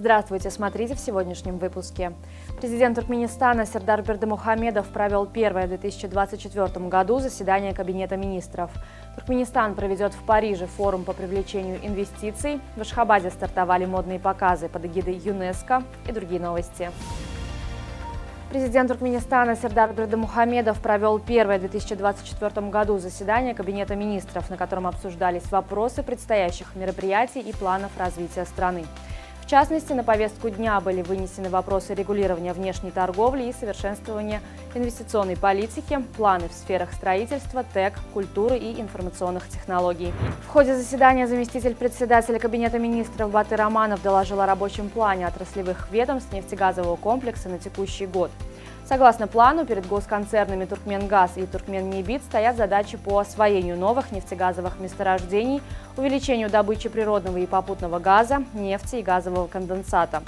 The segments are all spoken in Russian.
Здравствуйте, смотрите в сегодняшнем выпуске. Президент Туркменистана Сердар Бердымухамедов провел первое в 2024 году заседание Кабинета министров. Туркменистан проведет в Париже форум по привлечению инвестиций. В Ашхабаде стартовали модные показы под эгидой ЮНЕСКО и другие новости. Президент Туркменистана Сердар Бердымухамедов провел первое в 2024 году заседание Кабинета министров, на котором обсуждались вопросы предстоящих мероприятий и планов развития страны. В частности, на повестку дня были вынесены вопросы регулирования внешней торговли и совершенствования инвестиционной политики, планы в сферах строительства, ТЭК, культуры и информационных технологий. В ходе заседания заместитель председателя Кабинета министров Батыр Аманов доложил о рабочем плане отраслевых ведомств нефтегазового комплекса на текущий год. Согласно плану, перед госконцернами «Туркменгаз» и «Туркменнефть» стоят задачи по освоению новых нефтегазовых месторождений, увеличению добычи природного и попутного газа, нефти и газового конденсата.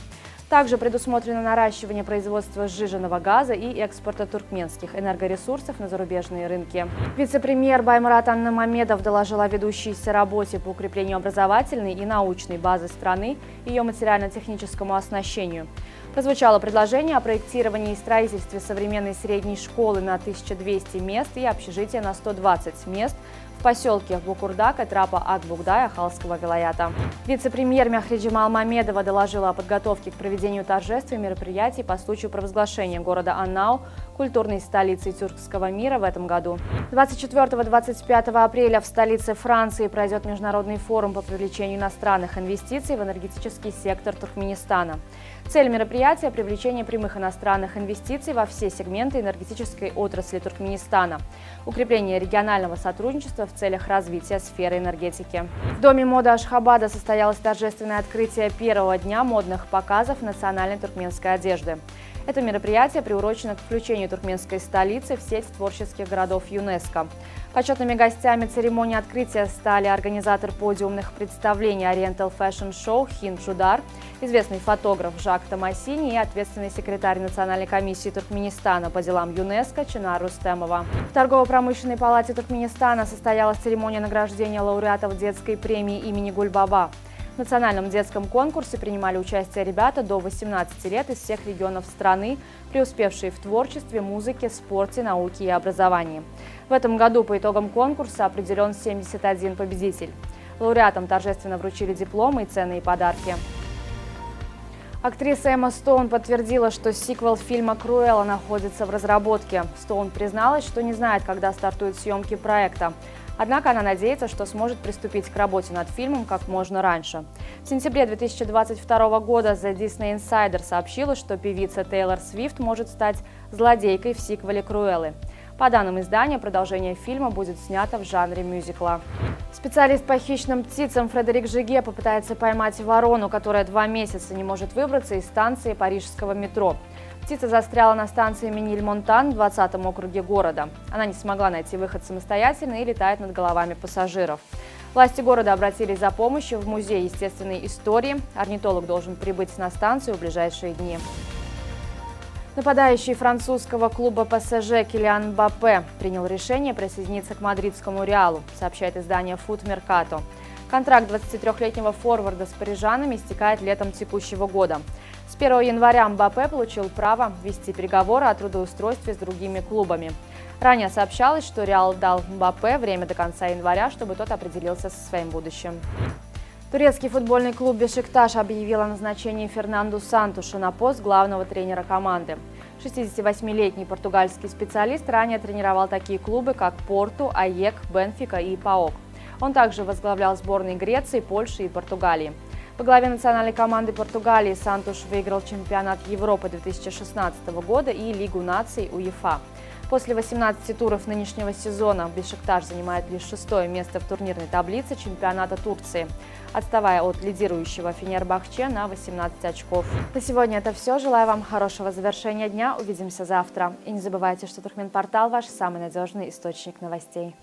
Также предусмотрено наращивание производства сжиженного газа и экспорта туркменских энергоресурсов на зарубежные рынки. Вице-премьер Баймурат Аннамамедов доложил о ведущейся работе по укреплению образовательной и научной базы страны и ее материально-техническому оснащению. Прозвучало предложение о проектировании и строительстве современной средней школы на 1200 мест и общежития на 120 мест в поселке Букурдак, Этрапа Акбугдай Ахалского вилаята. Вице-премьер Мяхриджимал Мамедова доложила о подготовке к проведению торжеств и мероприятий по случаю провозглашения города Аннау культурной столицей тюркского мира в этом году. 24-25 апреля в столице Франции пройдет международный форум по привлечению иностранных инвестиций в энергетический сектор Туркменистана. Цель мероприятия – привлечение прямых иностранных инвестиций во все сегменты энергетической отрасли Туркменистана, укрепление регионального сотрудничества в целях развития сферы энергетики. В Доме моды Ашхабада состоялось торжественное открытие первого дня модных показов национальной туркменской одежды. Это мероприятие приурочено к включению туркменской столицы в сеть творческих городов ЮНЕСКО. Почетными гостями церемонии открытия стали организатор подиумных представлений Oriental Fashion Show Хин Чудар, известный фотограф Жак Томасини и ответственный секретарь Национальной комиссии Туркменистана по делам ЮНЕСКО Чинар Рустемова. В Торгово-промышленной палате Туркменистана состоялась церемония награждения лауреатов детской премии имени Гульбаба. В национальном детском конкурсе принимали участие ребята до 18 лет из всех регионов страны, преуспевшие в творчестве, музыке, спорте, науке и образовании. В этом году по итогам конкурса определен 71 победитель. Лауреатам торжественно вручили дипломы и ценные подарки. Актриса Эмма Стоун подтвердила, что сиквел фильма «Круэлла» находится в разработке. Стоун призналась, что не знает, когда стартуют съемки проекта. Однако она надеется, что сможет приступить к работе над фильмом как можно раньше. В сентябре 2022 года The Disney Insider сообщила, что певица Тейлор Свифт может стать злодейкой в сиквеле «Круэллы». По данным издания, продолжение фильма будет снято в жанре мюзикла. Специалист по хищным птицам Фредерик Жиге попытается поймать ворону, которая 2 месяца не может выбраться из станции парижского метро. Птица застряла на станции Мениль-Монтан в 20-м округе города. Она не смогла найти выход самостоятельно и летает над головами пассажиров. Власти города обратились за помощью в Музей естественной истории. Орнитолог должен прибыть на станцию в ближайшие дни. Нападающий французского клуба ПСЖ Килиан Мбаппе принял решение присоединиться к мадридскому Реалу, сообщает издание Foot Mercato. Контракт 23-летнего форварда с парижанами истекает летом текущего года. С 1 января Мбаппе получил право вести переговоры о трудоустройстве с другими клубами. Ранее сообщалось, что Реал дал Мбаппе время до конца января, чтобы тот определился со своим будущим. Турецкий футбольный клуб «Бешикташ» объявил о назначении Фернанду Сантушу на пост главного тренера команды. 68-летний португальский специалист ранее тренировал такие клубы, как Порту, АЕК, Бенфика и ПАОК. Он также возглавлял сборные Греции, Польши и Португалии. Во главе национальной команды Португалии Сантуш выиграл чемпионат Европы 2016 года и Лигу наций УЕФА. После 18 туров нынешнего сезона Бешикташ занимает лишь 6-е место в турнирной таблице чемпионата Турции, отставая от лидирующего Фенербахче на 18 очков. На сегодня это все. Желаю вам хорошего завершения дня. Увидимся завтра. И не забывайте, что Туркменпортал – ваш самый надежный источник новостей.